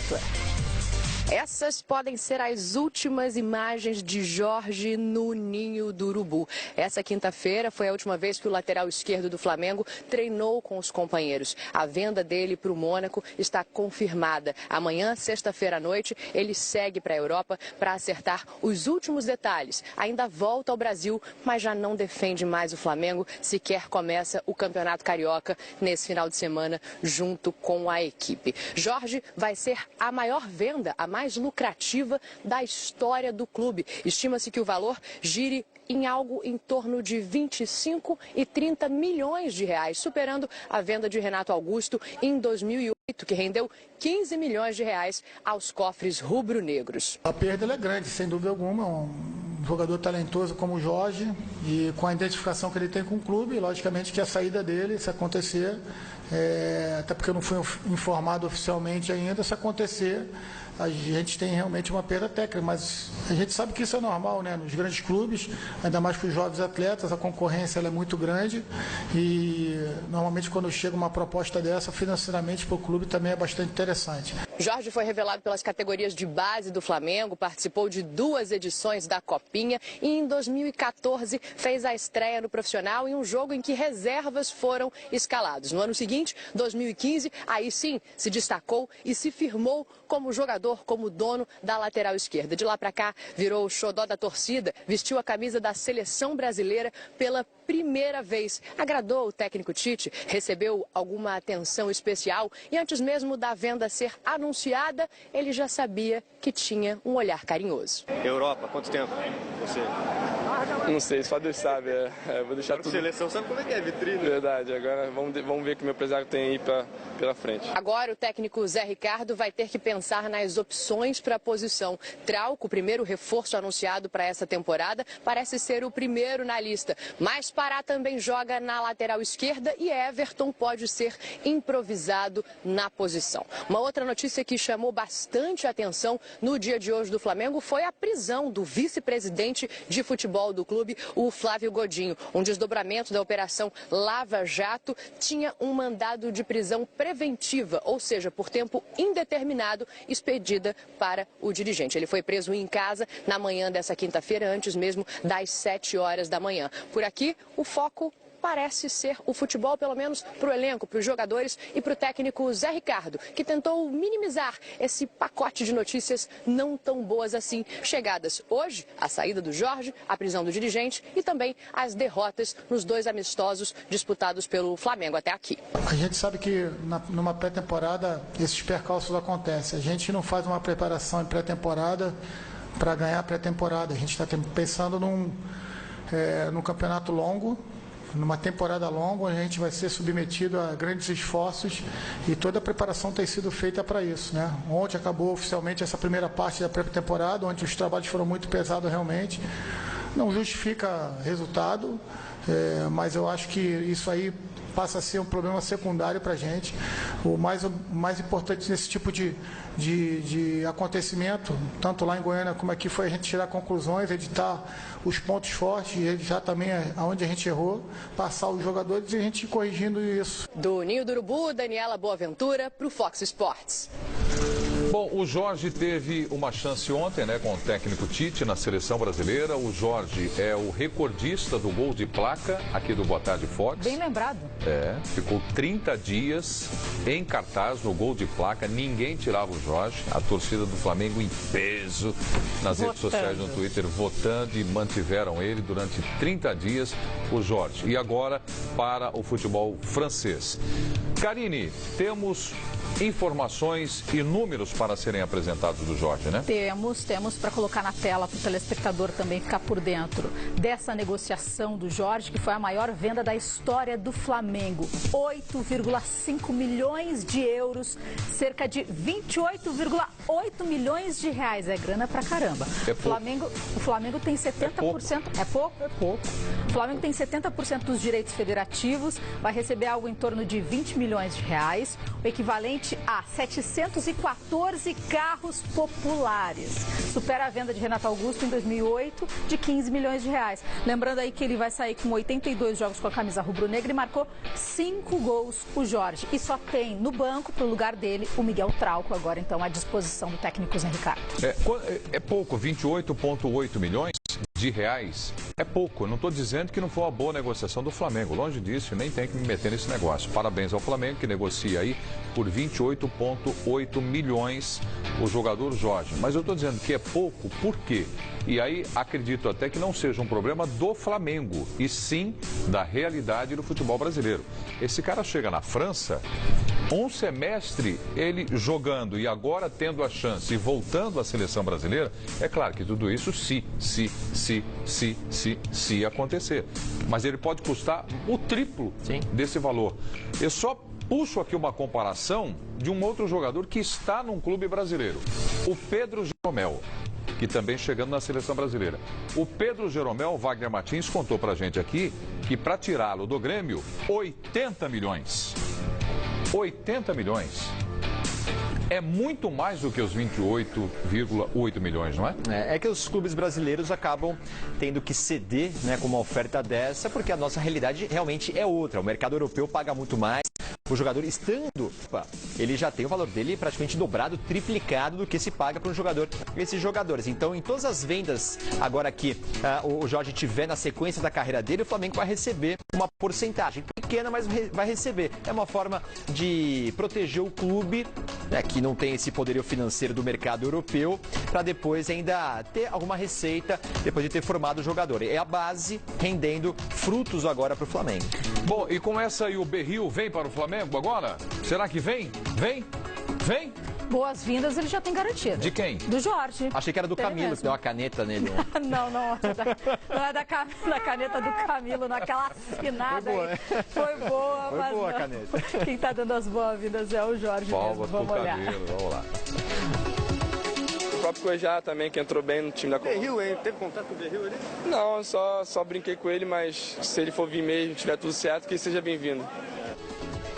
boaventura. Essas podem ser as últimas imagens de Jorge no Ninho do Urubu. Essa quinta-feira foi a última vez que o lateral esquerdo do Flamengo treinou com os companheiros. A venda dele para o Mônaco está confirmada. Amanhã, sexta-feira à noite, ele segue para a Europa para acertar os últimos detalhes. Ainda volta ao Brasil, mas já não defende mais o Flamengo, sequer começa o Campeonato Carioca nesse final de semana junto com a equipe. Jorge vai ser a maior venda, a mais lucrativa da história do clube. Estima-se que o valor gire em algo em torno de 25 e 30 milhões de reais, superando a venda de Renato Augusto em 2008, que rendeu 15 milhões de reais aos cofres rubro-negros. A perda ela é grande, sem dúvida alguma. Um jogador talentoso como o Jorge e com a identificação que ele tem com o clube, logicamente que a saída dele, se acontecer, até porque eu não fui informado oficialmente ainda, se acontecer, a gente tem realmente uma perda técnica, mas a gente sabe que isso é normal, né? Nos grandes clubes, ainda mais para os jovens atletas, a concorrência ela é muito grande e normalmente quando chega uma proposta dessa, financeiramente para o clube também é bastante interessante. Jorge foi revelado pelas categorias de base do Flamengo, participou de 2 edições da Copinha e em 2014 fez a estreia no profissional em um jogo em que reservas foram escalados. No ano seguinte, 2015, aí sim se destacou e se firmou como jogador, como dono da lateral esquerda. De lá para cá, virou o xodó da torcida, vestiu a camisa da seleção brasileira pela primeira vez. Agradou o técnico Tite, recebeu alguma atenção especial e antes mesmo da venda ser anunciada, ele já sabia que tinha um olhar carinhoso. Europa, quanto tempo você? Não sei, só Deus sabe. Vou deixar tudo. Seleção sabe como é que é, vitrine? Verdade, agora vamos ver o que meu empresário tem aí pela frente. Agora o técnico Zé Ricardo vai ter que pensar nas opções para a posição. Trauco, o primeiro reforço anunciado para essa temporada, parece ser o primeiro na lista. Mas Pará também joga na lateral esquerda e Everton pode ser improvisado na posição. Uma outra notícia que chamou bastante atenção no dia de hoje do Flamengo foi a prisão do vice-presidente de futebol do clube, o Flávio Godinho. Um desdobramento da operação Lava Jato tinha um mandado de prisão preventiva, ou seja, por tempo indeterminado, expedida para o dirigente. Ele foi preso em casa na manhã dessa quinta-feira, antes mesmo das 7 horas da manhã. Por aqui, o foco parece ser o futebol, pelo menos para o elenco, para os jogadores e para o técnico Zé Ricardo, que tentou minimizar esse pacote de notícias não tão boas assim, chegadas hoje, a saída do Jorge, a prisão do dirigente e também as derrotas nos 2 amistosos disputados pelo Flamengo até aqui. A gente sabe que numa pré-temporada esses percalços acontecem. A gente não faz uma preparação em pré-temporada para ganhar a pré-temporada. A gente está pensando num campeonato longo, numa temporada longa, onde a gente vai ser submetido a grandes esforços e toda a preparação tem sido feita para isso, né? Ontem acabou oficialmente essa primeira parte da pré-temporada, onde os trabalhos foram muito pesados realmente. Não justifica resultado, mas eu acho que isso aí passa a ser um problema secundário para a gente. O mais importante nesse tipo de acontecimento, tanto lá em Goiânia como aqui, foi a gente tirar conclusões, editar os pontos fortes, editar também aonde a gente errou, passar os jogadores e a gente ir corrigindo isso. Do Ninho do Urubu, Daniela Boaventura para o Fox Sports. Bom, o Jorge teve uma chance ontem, né, com o técnico Tite na seleção brasileira. O Jorge é o recordista do gol de placa aqui do Boa Tarde Fox. Bem lembrado. Ficou 30 dias em cartaz no gol de placa. Ninguém tirava o Jorge. A torcida do Flamengo em peso nas redes sociais, no Twitter, votando e mantiveram ele durante 30 dias, o Jorge. E agora para o futebol francês. Karine, temos informações e números para serem apresentados do Jorge, né? Temos para colocar na tela para o telespectador também ficar por dentro dessa negociação do Jorge, que foi a maior venda da história do Flamengo. 8,5 milhões de euros, cerca de 28,8 milhões de reais. É grana pra caramba. O Flamengo tem 70%. É pouco? É pouco. O Flamengo tem 70% dos direitos federativos, vai receber algo em torno de 20 milhões de reais, o equivalente equivalente a 714 carros populares. Supera a venda de Renato Augusto em 2008 de 15 milhões de reais. Lembrando aí que ele vai sair com 82 jogos com a camisa rubro-negra e marcou 5 gols o Jorge. E só tem no banco, para o lugar dele, o Miguel Trauco, agora então à disposição do técnico Zé Ricardo. É pouco, 28,8 milhões de reais é pouco. Eu não estou dizendo que não foi uma boa negociação do Flamengo. Longe disso, nem tem que me meter nesse negócio. Parabéns ao Flamengo que negocia aí por 28,8 milhões o jogador Jorge. Mas eu estou dizendo que é pouco, por quê? E aí acredito até que não seja um problema do Flamengo, e sim da realidade do futebol brasileiro. Esse cara chega na França, um semestre ele jogando e agora tendo a chance e voltando à seleção brasileira, é claro que tudo isso se acontecer. Mas ele pode custar o triplo desse valor. Eu só puxo aqui uma comparação de um outro jogador que está num clube brasileiro, o Pedro Jeromel, que também chegando na seleção brasileira. O Pedro Jeromel, o Wagner Martins, contou pra gente aqui que para tirá-lo do Grêmio, 80 milhões. 80 milhões. É muito mais do que os 28,8 milhões, não é? É que os clubes brasileiros acabam tendo que ceder, né, com uma oferta dessa, porque a nossa realidade realmente é outra. O mercado europeu paga muito mais. O jogador estando, ele já tem o valor dele praticamente dobrado, triplicado do que se paga para um jogador, esses jogadores. Então, em todas as vendas agora que o Jorge tiver na sequência da carreira dele, o Flamengo vai receber uma porcentagem pequena, mas vai receber. É uma forma de proteger o clube, né, que não tem esse poderio financeiro do mercado europeu, para depois ainda ter alguma receita depois de ter formado o jogador. É a base rendendo frutos agora para o Flamengo. Bom, e com essa aí o Berril vem para o Flamengo agora? Será que vem? Vem? Vem? Boas-vindas ele já tem garantido. De quem? Do Jorge. Achei que era do Camilo, mesmo. que deu uma caneta nele. Né? Não é da caneta do Camilo, naquela assinada. Foi boa, aí. Foi boa, Foi mas boa não. a caneta. Quem está dando as boas-vindas é o Jorge Palmas mesmo. pro Vamos olhar. Camilo, vamos lá. O próprio Cuejá também, que entrou bem no time da Colômbia. Berril, hein? Teve contato com o Berril ali? Não, só brinquei com ele, mas se ele for vir mesmo, tiver tudo certo, que seja bem-vindo.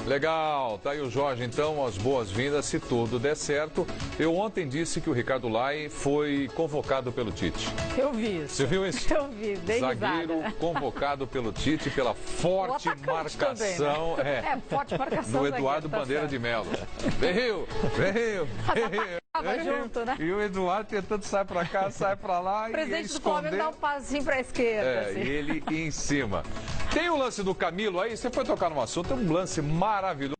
Legal, tá aí o Jorge, então, as boas-vindas, se tudo der certo. Eu ontem disse que o Ricardo Lai foi convocado pelo Tite. Eu vi isso. Você viu isso? Eu vi, bem Zagueiro risada. convocado pelo Tite pela forte marcação. Também, né? Forte marcação. Do Eduardo zagueiro, Bandeira tá de Melo. Berril. Tava junto, né? E o Eduardo tentando sair pra cá, sai pra lá. O presidente do esconder. Flamengo dá um passinho pra esquerda. Assim. E ele em cima. Tem o lance do Camilo aí, você foi tocar no assunto, é um lance maravilhoso.